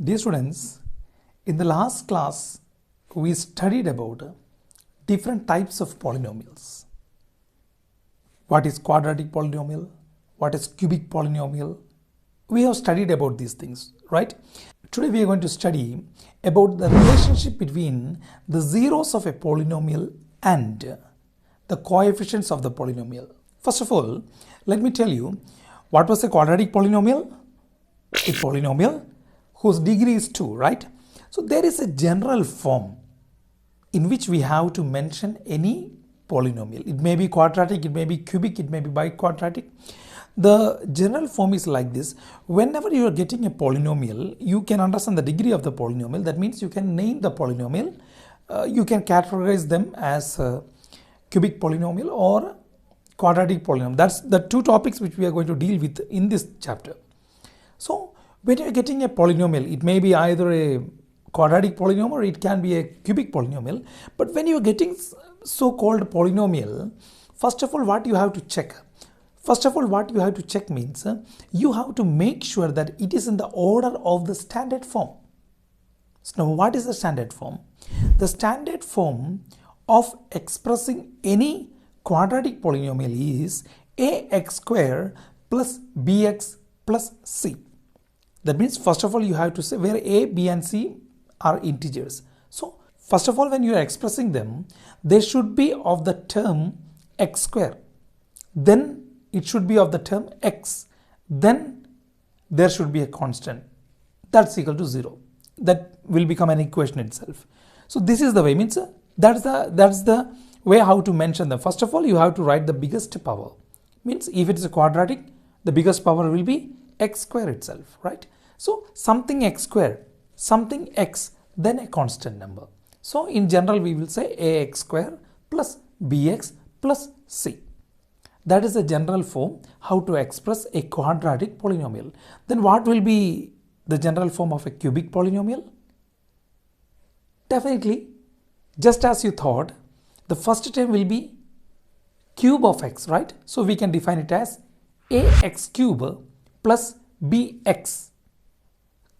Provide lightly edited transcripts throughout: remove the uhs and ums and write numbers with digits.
Dear students, in the last class we studied about different types of polynomials. What is quadratic polynomial? What is cubic polynomial? We have studied about these things, right? Today we are going to study about the relationship between the zeros of a polynomial and the coefficients of the polynomial. First of all, let me tell you what was a quadratic polynomial? A polynomial whose degree is 2, right? So there is a general form in which we have to mention any polynomial. It may be quadratic, it may be cubic, it may be biquadratic. The general form is like this. Whenever you are getting a polynomial, you can understand the degree of the polynomial. That means you can name the polynomial. You can categorize them as cubic polynomial or quadratic polynomial. That's the two topics which we are going to deal with in this chapter. So when you are getting a polynomial, it may be either a quadratic polynomial or it can be a cubic polynomial. But when you are getting so-called polynomial, first of all, what you have to check? First of all, what you have to check means you have to make sure that it is in the order of the standard form. So now what is the standard form? The standard form of expressing any quadratic polynomial is ax square plus bx plus c. That means first of all you have to say where a, b and c are integers. So first of all, when you are expressing them, they should be of the term x square. Then it should be of the term x. Then there should be a constant that's equal to 0. That will become an equation itself. So this is the way, means that's the way how to mention them. First of all, you have to write the biggest power. Means if it is a quadratic, the biggest power will be x square itself, right? So something x square, something x, then a constant number. So in general we will say ax square plus bx plus c. That is the general form how to express a quadratic polynomial. Then what will be the general form of a cubic polynomial? Definitely, just as you thought, the first term will be cube of x, right? So we can define it as ax cube plus bx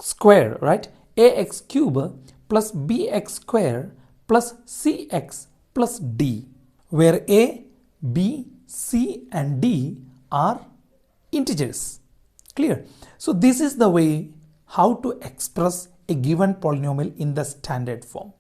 square, right? Ax cube plus bx square plus cx plus d, where a, b, c and d are integers. Clear? So this is the way how to express a given polynomial in the standard form.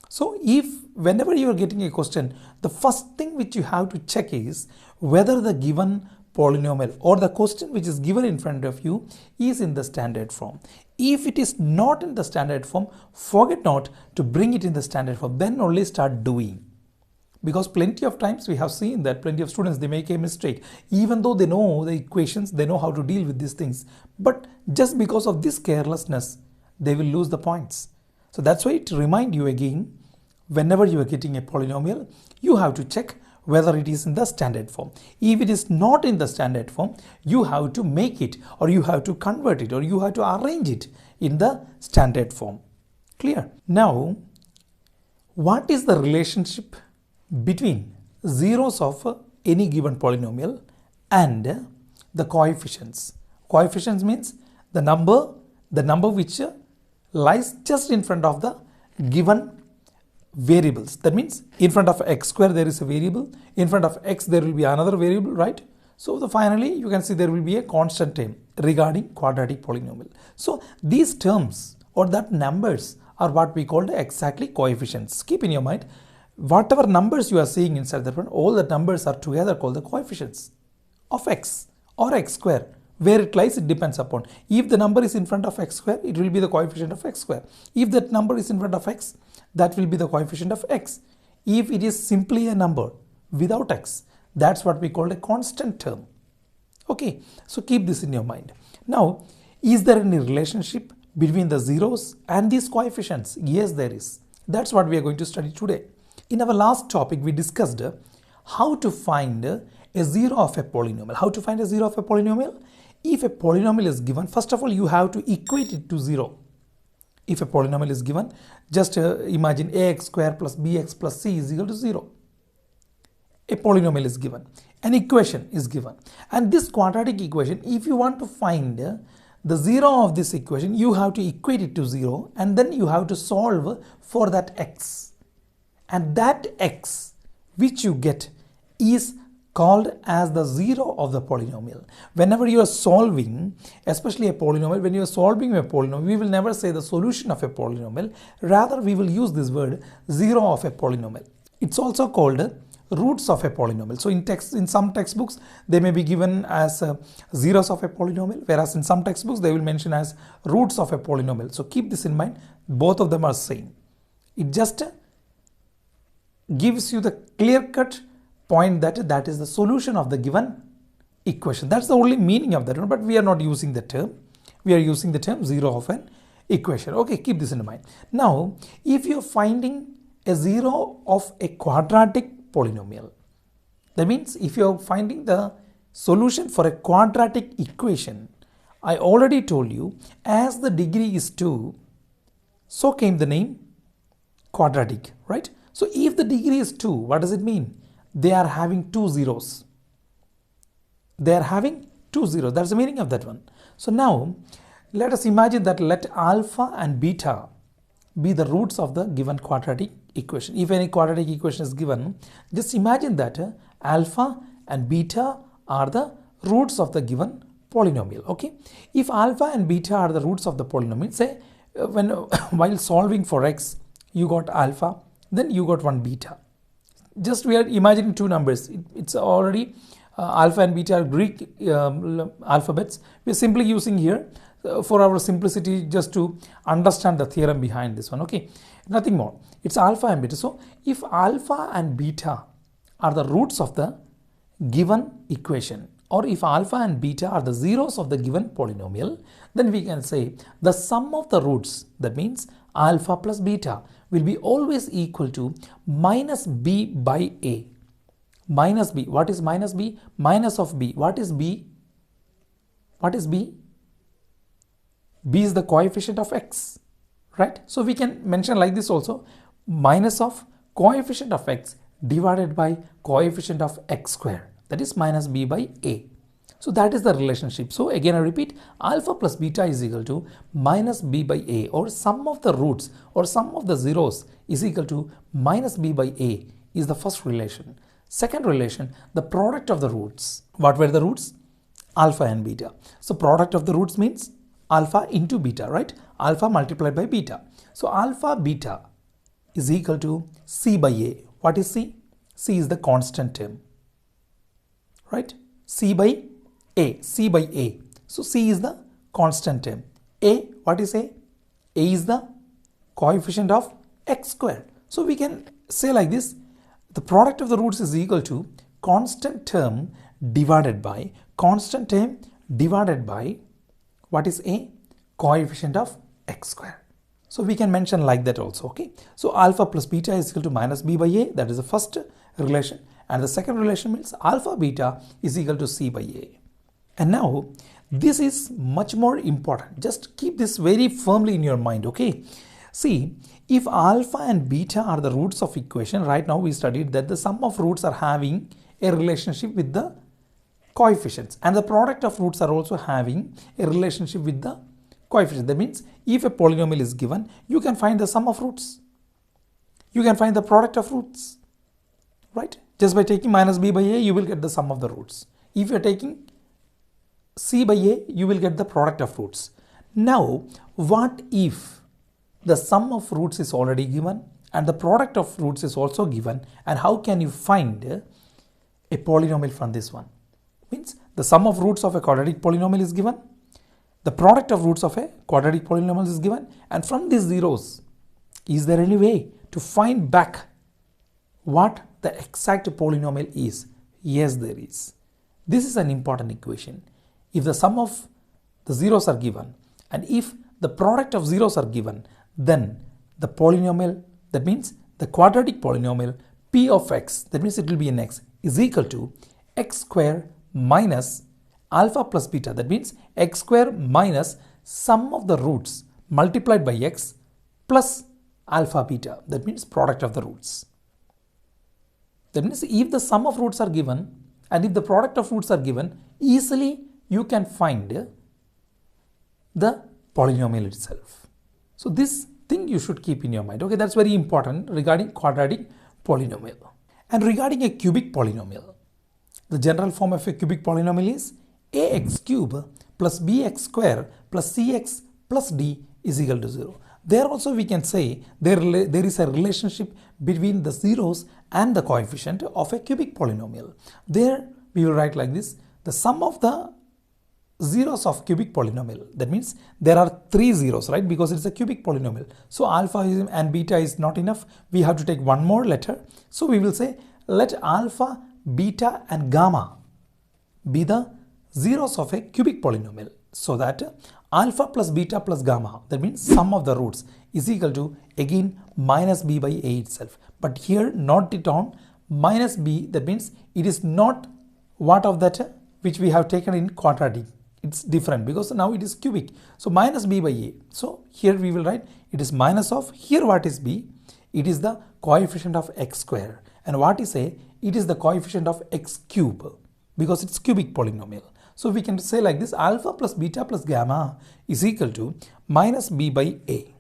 So if whenever you are getting a question, the first thing which you have to check is whether the given polynomial or the question which is given in front of you is in the standard form. If it is not in the standard form, forget not to bring it in the standard form, then only start doing. Because plenty of times we have seen that plenty of students, they make a mistake. Even though they know the equations, they know how to deal with these things. But just because of this carelessness, they will lose the points. So that's why to remind you again, whenever you are getting a polynomial, you have to check whether it is in the standard form. If it is not in the standard form, you have to make it, or you have to convert it, or you have to arrange it in the standard form. Clear? Now, what is the relationship between zeros of any given polynomial and the coefficients? Coefficients means the number which lies just in front of the given variables. That means in front of x square there is a variable, in front of x there will be another variable, right? So finally you can see there will be a constant term regarding quadratic polynomial. So these terms or that numbers are what we call exactly coefficients. Keep in your mind, whatever numbers you are seeing inside the front, all the numbers are together called the coefficients of x or x square. Where it lies, it depends upon. If the number is in front of x square, it will be the coefficient of x square. If that number is in front of x, that will be the coefficient of x. If it is simply a number without x, that's what we call a constant term. Okay, so keep this in your mind. Now, is there any relationship between the zeros and these coefficients? Yes, there is. That's what we are going to study today. In our last topic, we discussed how to find a zero of a polynomial. How to find a zero of a polynomial? If a polynomial is given, first of all, you have to equate it to 0. If a polynomial is given, just imagine ax square plus bx plus c is equal to 0. A polynomial is given. An equation is given. And this quadratic equation, if you want to find the 0 of this equation, you have to equate it to 0 and then you have to solve for that x. And that x which you get is called as the 0 of the polynomial. Whenever you are solving, especially a polynomial, when you are solving a polynomial, we will never say the solution of a polynomial. Rather, we will use this word 0 of a polynomial. It's also called roots of a polynomial. So in some textbooks, they may be given as zeros of a polynomial, whereas in some textbooks, they will mention as roots of a polynomial. So keep this in mind. Both of them are same. It just gives you the clear-cut point that is the solution of the given equation. That's the only meaning of that one, but we are not using the term. We are using the term 0 of an equation. Okay, keep this in mind. Now, if you're finding a 0 of a quadratic polynomial, that means if you're finding the solution for a quadratic equation, I already told you, as the degree is 2, so came the name quadratic, right? So if the degree is 2, what does it mean? They are having 2 zeros. They are having 2 zeros. That's the meaning of that one. So now, let us imagine that let alpha and beta be the roots of the given quadratic equation. If any quadratic equation is given, just imagine that alpha and beta are the roots of the given polynomial. Okay. If alpha and beta are the roots of the polynomial, say while solving for x, you got alpha, then you got one beta. Just we are imagining two numbers. It's already alpha and beta are Greek alphabets. We are simply using here for our simplicity just to understand the theorem behind this one. Okay, nothing more. It's alpha and beta. So if alpha and beta are the roots of the given equation, or if alpha and beta are the zeros of the given polynomial, then we can say the sum of the roots, that means alpha plus beta, will be always equal to minus b by a. Minus b. What is minus b? Minus of b. What is b? What is b? B is the coefficient of x, right? So we can mention like this also, minus of coefficient of x divided by coefficient of x square, that is minus b by a. So that is the relationship. So again I repeat, alpha plus beta is equal to minus b by a, or sum of the roots or sum of the zeros is equal to minus b by a is the first relation. Second relation, the product of the roots. What were the roots? Alpha and beta. So product of the roots means alpha into beta, right? Alpha multiplied by beta. So alpha beta is equal to c by a. What is c? C is the constant term, right? C by a. C by a. So c is the constant term. A, what is a? A is the coefficient of x square. So we can say like this, the product of the roots is equal to constant term divided by what is a? Coefficient of x square. So we can mention like that also, okay? So alpha plus beta is equal to minus b by a, that is the first relation. And the second relation means alpha beta is equal to c by a. And now this is much more important. Just keep this very firmly in your mind, okay? See, if alpha and beta are the roots of equation, right now we studied that the sum of roots are having a relationship with the coefficients, and the product of roots are also having a relationship with the coefficient. That means if a polynomial is given, you can find the sum of roots. You can find the product of roots, right? Just by taking minus b by a, you will get the sum of the roots. If you are taking c by a, you will get the product of roots. Now, what if the sum of roots is already given and the product of roots is also given, and how can you find a polynomial from this one? Means the sum of roots of a quadratic polynomial is given, the product of roots of a quadratic polynomial is given, and from these zeros, is there any way to find back what the exact polynomial is? Yes, there is. This is an important equation. If the sum of the zeros are given and if the product of zeros are given, then the polynomial, that means the quadratic polynomial p of x, that means it will be an x, is equal to x square minus alpha plus beta, that means x square minus sum of the roots multiplied by x plus alpha beta, that means product of the roots. That means if the sum of roots are given and if the product of roots are given, easily you can find the polynomial itself. So this thing you should keep in your mind. Okay, that's very important regarding quadratic polynomial. And regarding a cubic polynomial, the general form of a cubic polynomial is ax cube plus bx square plus cx plus d is equal to 0. There also we can say there is a relationship between the zeros and the coefficient of a cubic polynomial. There we will write like this: the sum of the zeros of cubic polynomial. That means there are 3 zeros, right? Because it's a cubic polynomial. So alpha and beta is not enough. We have to take one more letter. So we will say let alpha, beta and gamma be the zeros of a cubic polynomial. So that alpha plus beta plus gamma, that means sum of the roots, is equal to again minus b by a itself. But here note it on minus b, that means it is not what of that which we have taken in quadratic. It's different because now it is cubic. So minus b by a. So here we will write it is minus of, here what is b? It is the coefficient of x square. And what is a? It is the coefficient of x cube because it's cubic polynomial. So we can say like this: alpha plus beta plus gamma is equal to minus b by a.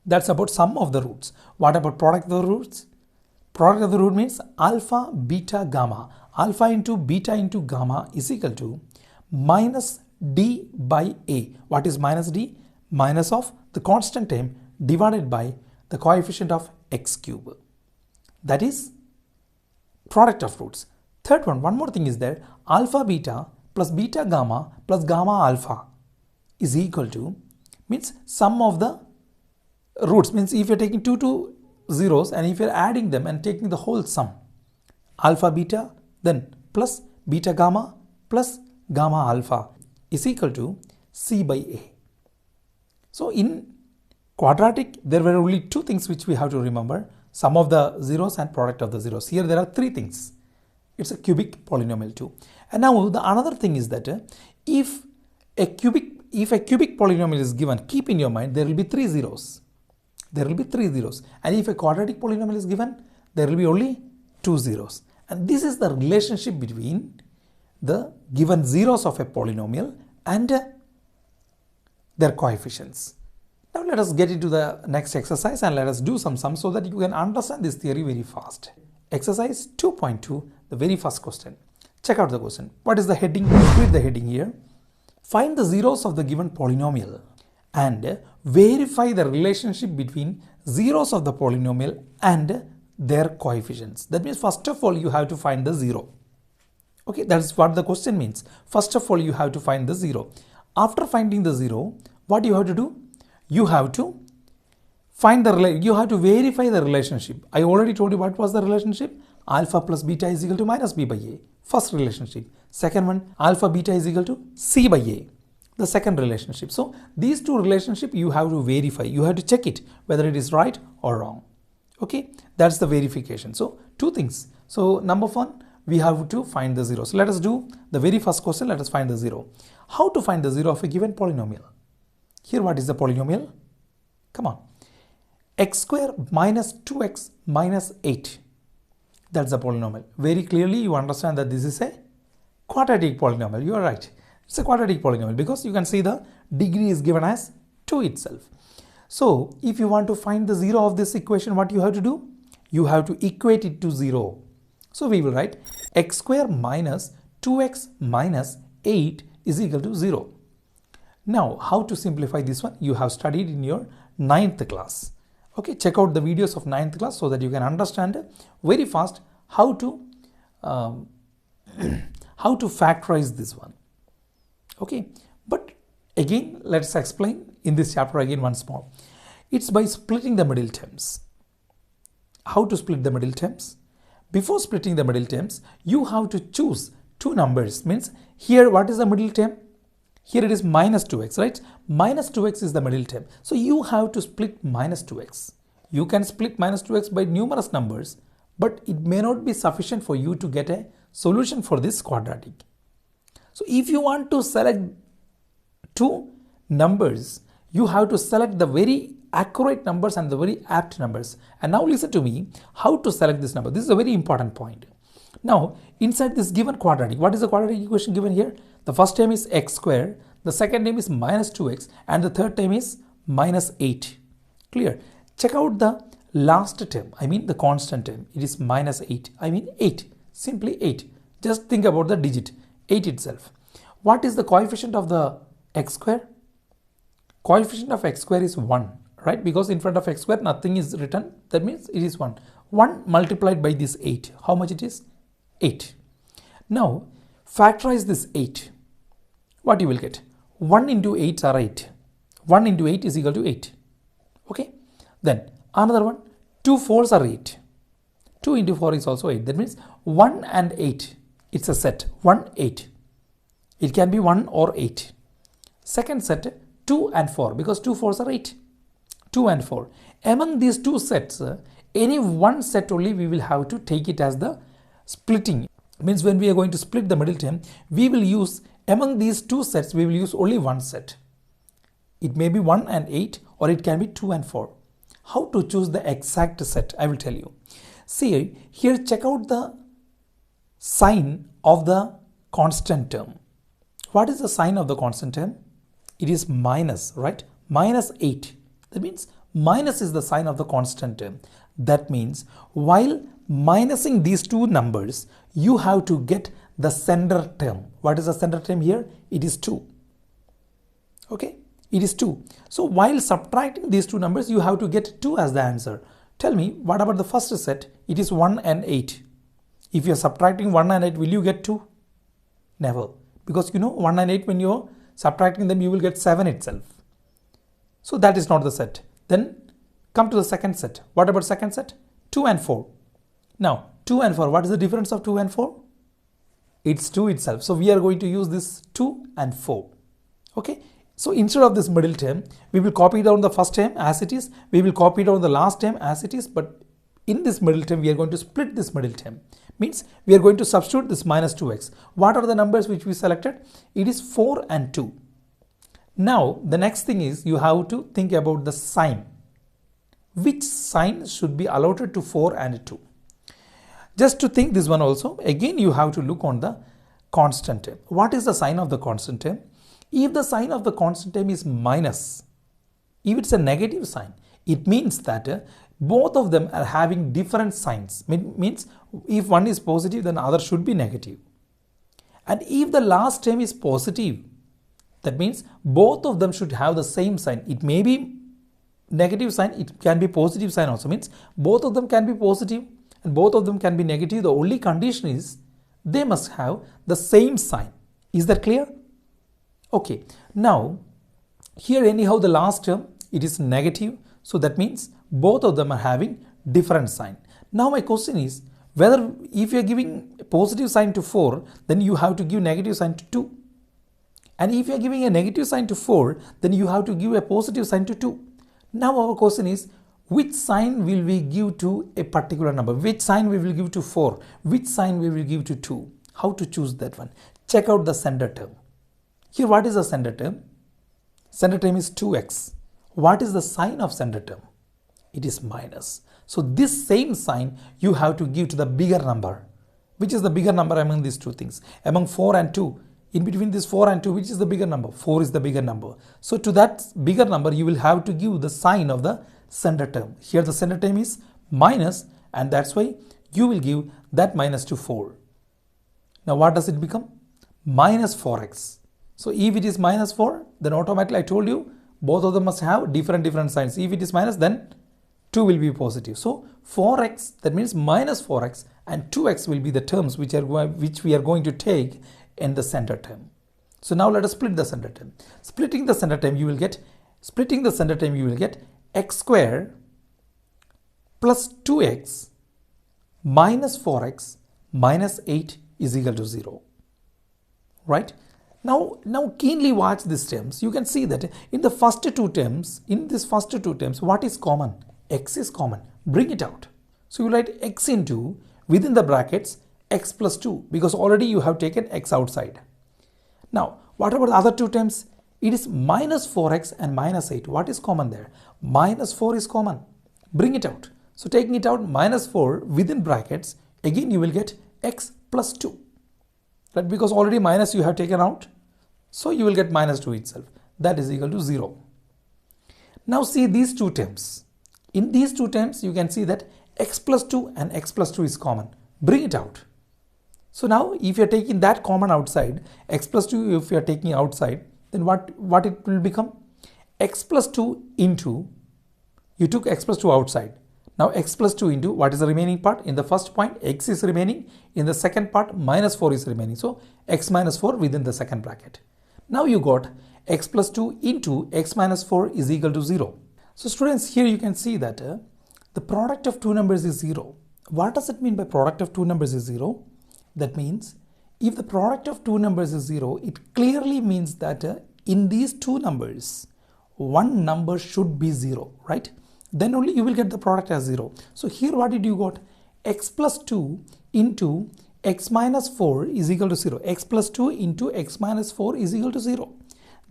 That's about sum of the roots. What about product of the roots? Product of the root means alpha, beta, gamma. Alpha into beta into gamma is equal to minus d by a. What is minus d? Minus of the constant term divided by the coefficient of x cube. That is product of roots. Third one more thing is there: alpha beta plus beta gamma plus gamma alpha is equal to, means sum of the roots, means if you're taking two zeros and if you're adding them and taking the whole sum, alpha beta then plus beta gamma plus gamma alpha is equal to c by a. So in quadratic there were only 2 things which we have to remember: sum of the zeros and product of the zeros. Here there are 3 things. It's a cubic polynomial too. And now the another thing is that if a cubic polynomial is given, keep in your mind there will be 3 zeros. There will be 3 zeros. And if a quadratic polynomial is given, there will be only 2 zeros. And this is the relationship between the given zeros of a polynomial and their coefficients. Now let us get into the next exercise and let us do some sums so that you can understand this theory very fast. Exercise 2.2, the very first question. Check out the question. What is the heading? Read the heading here. Find the zeros of the given polynomial and verify the relationship between zeros of the polynomial and their coefficients. That means first of all you have to find the zero. Okay, that's what the question means. First of all you have to find the zero. After finding the zero, what you have to do? You have to find you have to verify the relationship. I already told you what was the relationship. Alpha plus beta is equal to minus b by a. First relationship. Second one, alpha beta is equal to c by a. The second relationship. So these 2 relationships you have to verify. You have to check it whether it is right or wrong. Okay, that's the verification. So 2 things. So number 1, we have to find the zero. So let us do the very first question. Let us find the zero. How to find the zero of a given polynomial? Here what is the polynomial? Come on. X square minus 2x minus 8. That's the polynomial. Very clearly you understand that this is a quadratic polynomial. You are right. It's a quadratic polynomial because you can see the degree is given as 2 itself. So if you want to find the zero of this equation, what you have to do? You have to equate it to 0. So we will write x square minus 2x minus 8 is equal to 0. Now how to simplify this one? You have studied in your 9th class. Okay, check out the videos of 9th class so that you can understand very fast how to factorize this one. Okay, but again let's explain in this chapter again once more. It's by splitting the middle terms. How to split the middle terms? Before splitting the middle terms, you have to choose 2 numbers. Means here what is the middle term? Here it is minus 2x, right? Minus 2x is the middle term. So you have to split minus 2x. You can split minus 2x by numerous numbers, but it may not be sufficient for you to get a solution for this quadratic. So if you want to select 2 numbers, you have to select the very accurate numbers and the very apt numbers. And now listen to me, how to select this number. This is a very important point. Now inside this given quadratic, what is the quadratic equation given here? The first term is x square, the second term is minus 2x, and the third term is minus 8. Clear? Check out the last term, I mean the constant term. It is minus 8, I mean 8, simply 8. Just think about the digit 8 itself. What is the coefficient of the x square? Coefficient of x square is 1, right? Because in front of x square nothing is written, that means it is 1. 1 multiplied by this 8, how much it is? 8. Now factorize this 8. What you will get? 1 into 8 are 8. 1 into 8 is equal to 8. Okay. Then another one, 2 4s are 8. 2 into 4 is also 8. That means 1 and 8. It's a set 1, 8. It can be 1 or 8. Second set 2 and 4, because 2 4s are 8. 2 and 4. Among these two sets, any one set only we will have to take it as the splitting. Means when we are going to split the middle term, we will use, among these two sets, we will use only one set. It may be 1 and 8, or it can be 2 and 4. How to choose the exact set? I will tell you. See, here check out the sign of the constant term. What is the sign of the constant term? It is minus, right? Minus 8. That means minus is the sign of the constant term. That means while minusing these two numbers, you have to get the center term. What is the center term here? It is 2. Okay, it is 2. So while subtracting these two numbers, you have to get 2 as the answer. Tell me, what about the first set? It is 1 and 8. If you are subtracting 1 and 8, will you get 2? Never. Because you know 1 and 8, when you are subtracting them, you will get 7 itself. So that is not the set. Then come to the second set. What about second set? 2 and 4. Now 2 and 4, what is the difference of 2 and 4? It's 2 itself. So we are going to use this 2 and 4. Okay. So instead of this middle term, we will copy down the first term as it is. We will copy down the last term as it is. But in this middle term, we are going to split this middle term. Means we are going to substitute this minus 2x. What are the numbers which we selected? It is 4 and 2. Now the next thing is you have to think about the sign. Which sign should be allotted to 4 and 2? Just to think this one also, again you have to look on the constant term. What is the sign of the constant term? If the sign of the constant term is minus, if it's a negative sign, it means that both of them are having different signs. Means if one is positive, then the other should be negative. And if the last term is positive, that means both of them should have the same sign. It may be negative sign, it can be positive sign also. Means both of them can be positive and both of them can be negative. The only condition is they must have the same sign. Is that clear? Okay. Now here anyhow the last term, it is negative. So that means both of them are having different sign. Now my question is whether if you are giving a positive sign to 4, then you have to give negative sign to 2. And if you are giving a negative sign to 4, then you have to give a positive sign to 2. Now our question is, which sign will we give to a particular number? Which sign we will give to 4? Which sign we will give to 2? How to choose that one? Check out the center term. Here what is the center term? Center term is 2x. What is the sign of center term? It is minus. So this same sign you have to give to the bigger number. Which is the bigger number among these two things? Among 4 and 2. In between this 4 and 2, which is the bigger number? 4 is the bigger number. So to that bigger number, you will have to give the sign of the center term. Here the center term is minus, and that's why you will give that minus to 4. Now what does it become? Minus 4x. So if it is minus 4, then automatically I told you both of them must have different signs. If it is minus, then 2 will be positive. So 4x, that means minus 4x, and 2x will be the terms which we are going to take in the center term. So now let us split the center term. Splitting the center term, you will get x square plus 2x minus 4x minus 8 is equal to 0. Right? Now keenly watch these terms. You can see that in the first two terms, what is common? X is common. Bring it out. So you write x into, within the brackets, x plus 2, because already you have taken x outside. Now what about the other two terms? It is minus 4x and minus 8. What is common there? Minus 4 is common. Bring it out. So taking it out, minus 4 within brackets, again you will get x plus 2. Right? Because already minus you have taken out. So you will get minus 2 itself. That is equal to 0. Now see these two terms. In these two terms, you can see that x plus 2 and x plus 2 is common. Bring it out. So now if you are taking that common outside, x plus 2 if you are taking outside, then what it will become? X plus 2 into, you took x plus 2 outside. Now x plus 2 into, what is the remaining part? In the first point, x is remaining. In the second part, minus 4 is remaining. So x minus 4 within the second bracket. Now you got x plus 2 into x minus 4 is equal to 0. So students, here you can see that the product of two numbers is 0. What does it mean by product of two numbers is 0? That means if the product of two numbers is 0, it clearly means that in these two numbers, one number should be 0, right? Then only you will get the product as 0. So here what did you got? X plus 2 into x minus 4 is equal to 0. X plus 2 into x minus 4 is equal to 0.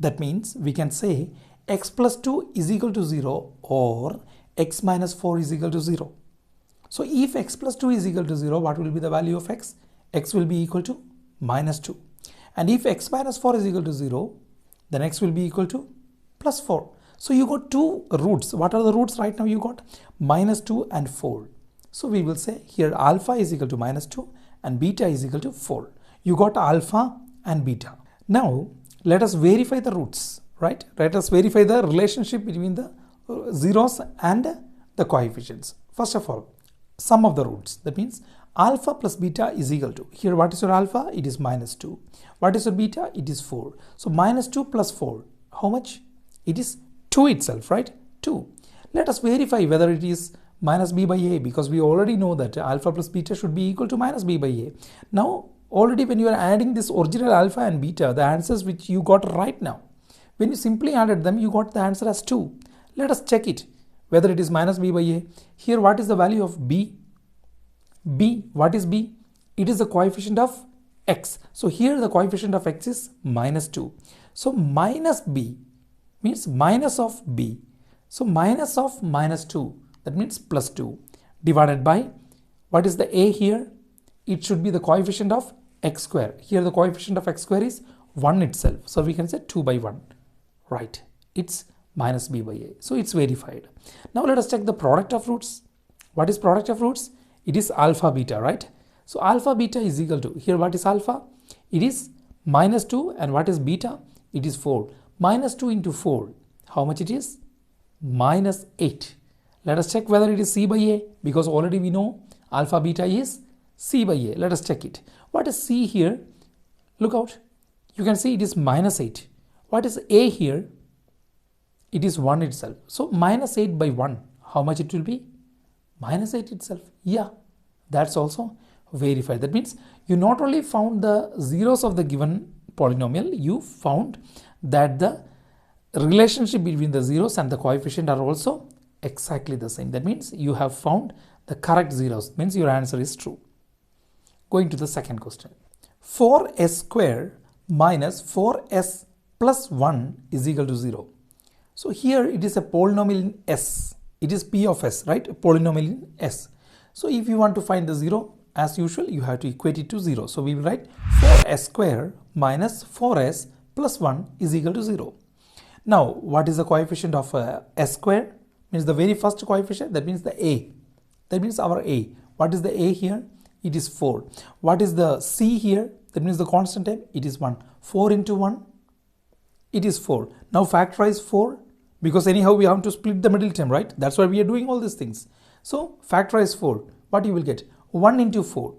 That means we can say x plus 2 is equal to 0 or x minus 4 is equal to 0. So if x plus 2 is equal to 0, what will be the value of x? X will be equal to minus 2. And if x minus 4 is equal to 0, then x will be equal to plus 4. So you got two roots. What are the roots right now? You got minus 2 and 4. So we will say here alpha is equal to minus 2 and beta is equal to 4. You got alpha and beta. Now let us verify the roots, right? Let us verify the relationship between the zeros and the coefficients. First of all, sum of the roots. That means alpha plus beta is equal to, here what is your alpha? It is minus 2. What is your beta? It is 4. So minus 2 plus 4, how much? It is 2 itself, right? 2. Let us verify whether it is minus b by a, because we already know that alpha plus beta should be equal to minus b by a. Now already when you are adding this original alpha and beta, the answers which you got right now, when you simply added them, you got the answer as 2. Let us check it whether it is minus b by a. Here what is the value of b? B, what is b? It is the coefficient of x. So here the coefficient of x is minus 2. So minus b means minus of b. So minus of minus 2, that means plus 2, divided by, what is the a here? It should be the coefficient of x square. Here the coefficient of x square is 1 itself. So we can say 2 by 1, right? It's minus b by a. So it's verified. Now let us check the product of roots. What is product of roots? It is alpha beta, right? So alpha beta is equal to, here what is alpha? It is minus 2, and what is beta? It is 4. Minus 2 into 4, how much it is? Minus 8. Let us check whether it is c by a, because already we know alpha beta is c by a. Let us check it. What is c here? Look out. You can see it is minus 8. What is a here? It is 1 itself. So minus 8 by 1, how much it will be? Minus 8 itself. Yeah, that's also verified. That means you not only found the zeros of the given polynomial, you found that the relationship between the zeros and the coefficient are also exactly the same. That means you have found the correct zeros, means your answer is true. Going to the second question. 4s square minus 4s plus 1 is equal to 0. So here it is a polynomial in S. It is P of S, right? A polynomial in S. So if you want to find the 0, as usual, you have to equate it to 0. So we will write 4s square minus 4s plus 1 is equal to 0. Now, what is the coefficient of s square? Means the very first coefficient, that means the a. That means our a. What is the a here? It is 4. What is the c here? That means the constant term, it is 1. 4 into 1, it is 4. Now factorize 4, because anyhow we have to split the middle term, right? That's why we are doing all these things. So factorize 4. What you will get? 1 into 4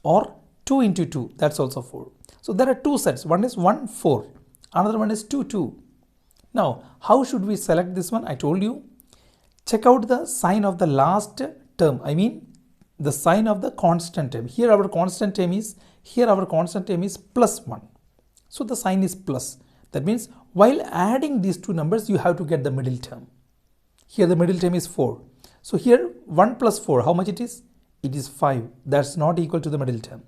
or 2 into 2. That's also 4. So there are two sets. One is 1, 4. Another one is 2, 2. Now, how should we select this one? I told you. Check out the sign of the last term. I mean, the sign of the constant term. Here our constant term is, plus 1. So the sign is plus. That means while adding these two numbers, you have to get the middle term. Here the middle term is 4. So here 1 plus 4, how much it is? It is 5. That's not equal to the middle term.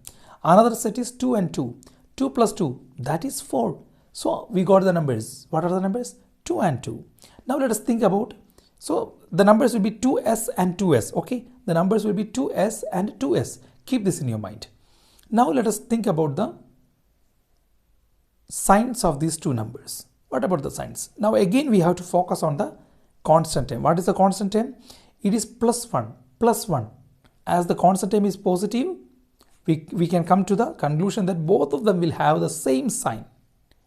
Another set is 2 and 2. 2 plus 2, that is 4. So we got the numbers. What are the numbers? 2 and 2. Now let us think about, so the numbers will be 2s and 2s, okay? The numbers will be 2s and 2s. Keep this in your mind. Now let us think about the signs of these two numbers. What about the signs? Now again we have to focus on the constant term. What is the constant term? It is plus 1, plus 1. As the constant term is positive, we can come to the conclusion that both of them will have the same sign.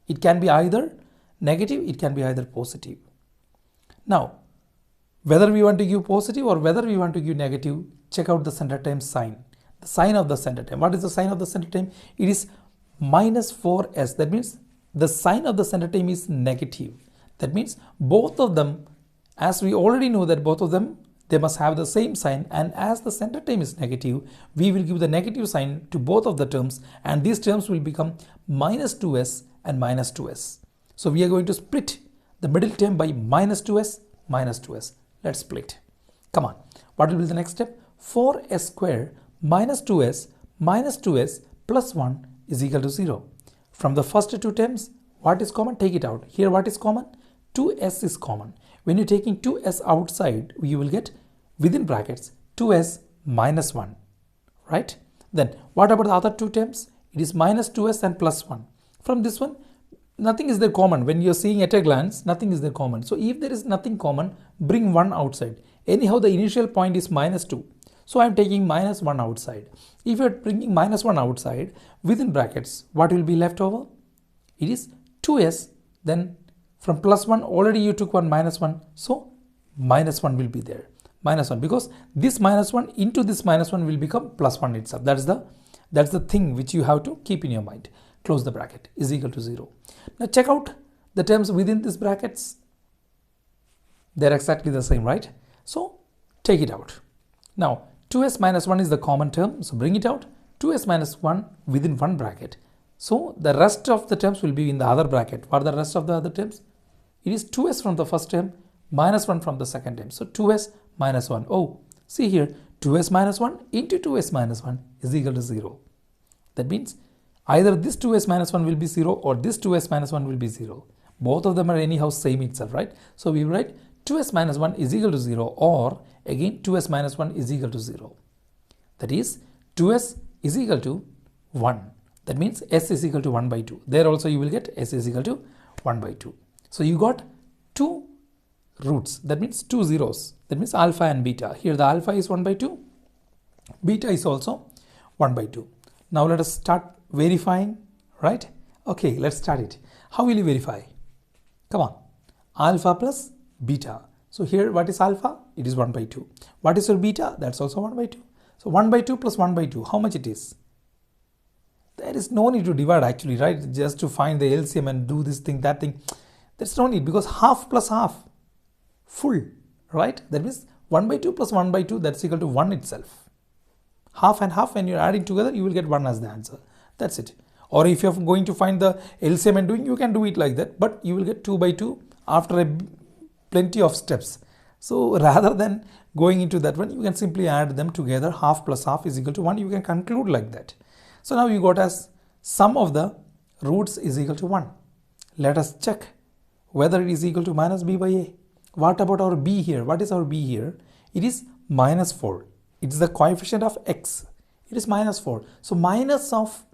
It can be either negative, it can be either positive. Now, whether we want to give positive or whether we want to give negative, check out the center term sign. The sign of the center term. What is the sign of the center term? It is minus 4s. That means the sign of the center term is negative. That means both of them, as we already know that both of them, they must have the same sign, and as the center term is negative, we will give the negative sign to both of the terms, and these terms will become minus 2s and minus 2s. So we are going to split the middle term by minus 2s, minus 2s. Let's split. Come on. What will be the next step? 4s square minus 2s plus 1 is equal to 0. From the first two terms, what is common? Take it out. Here what is common? 2s is common. When you're taking 2s outside, you will get within brackets 2s minus 1, right? Then what about the other two terms? It is minus 2s and plus 1. From this one, nothing is there common. When you're seeing at a glance, nothing is there common. So if there is nothing common, bring 1 outside. Anyhow, the initial point is minus 2. So I'm taking minus 1 outside. If you're bringing minus 1 outside, within brackets, what will be left over? It is 2s, then from plus 1, already you took one minus 1. So minus 1 will be there. Minus 1, because this minus 1 into this minus 1 will become plus 1 itself. That's the thing which you have to keep in your mind. Close the bracket is equal to 0. Now check out the terms within these brackets. They're exactly the same, right? So take it out. Now 2s minus 1 is the common term. So bring it out. 2s minus 1 within one bracket. So the rest of the terms will be in the other bracket. What are the rest of the other terms? It is 2s from the first term minus 1 from the second term. So 2s minus 1. Oh, see here, 2s minus 1 into 2s minus 1 is equal to 0. That means either this 2s minus 1 will be 0 or this 2s minus 1 will be 0. Both of them are anyhow same itself, right? So we write 2s minus 1 is equal to 0, or again 2s minus 1 is equal to 0. That is 2s is equal to 1. That means s is equal to 1 by 2. There also you will get s is equal to 1 by 2. So you got two roots. That means two zeros. That means alpha and beta. Here the alpha is 1 by 2. Beta is also 1 by 2. Now let us start verifying, right? Okay, let's start it. How will you verify? Come on. Alpha plus beta. So here what is alpha? It is 1 by 2. What is your beta? That's also 1 by 2. So 1 by 2 plus 1 by 2. How much it is? There is no need to divide actually, right? Just to find the LCM and do this thing, that thing. There's no need, because half plus half, full, right? That means 1 by 2 plus 1 by 2, that's equal to 1 itself. Half and half, when you're adding together, you will get 1 as the answer. That's it. Or if you're going to find the LCM and doing, you can do it like that. But you will get 2 by 2 after plenty of steps. So rather than going into that one, you can simply add them together. Half plus half is equal to 1. You can conclude like that. So now you got as sum of the roots is equal to 1. Let us check whether it is equal to minus b by a. What about our b here? What is our b here? It is minus 4. It is the coefficient of x. It is minus 4. So minus of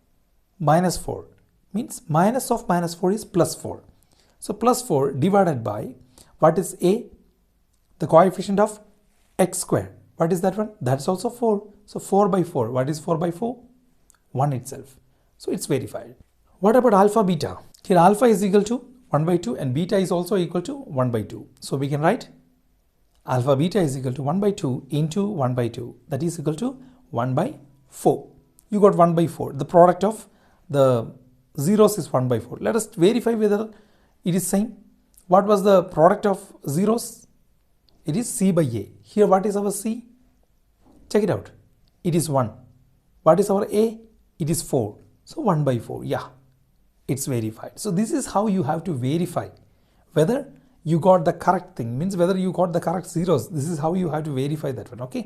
minus 4 means minus of minus 4 is plus 4. So plus 4 divided by, what is a? The coefficient of x square. What is that one? That's also 4. So 4 by 4. What is 4 by 4? 1 itself. So it's verified. What about alpha beta? Here alpha is equal to 1 by 2 and beta is also equal to 1 by 2. So we can write alpha beta is equal to 1 by 2 into 1 by 2. That is equal to 1 by 4. You got 1 by 4. The product of the zeros is 1 by 4. Let us verify whether it is same. What was the product of zeros? It is c by a. Here what is our c? Check it out. It is 1. What is our a? It is 4. So 1 by 4. Yeah. It's verified. So this is how you have to verify whether you got the correct thing, means whether you got the correct zeros. This is how you have to verify that one. Okay.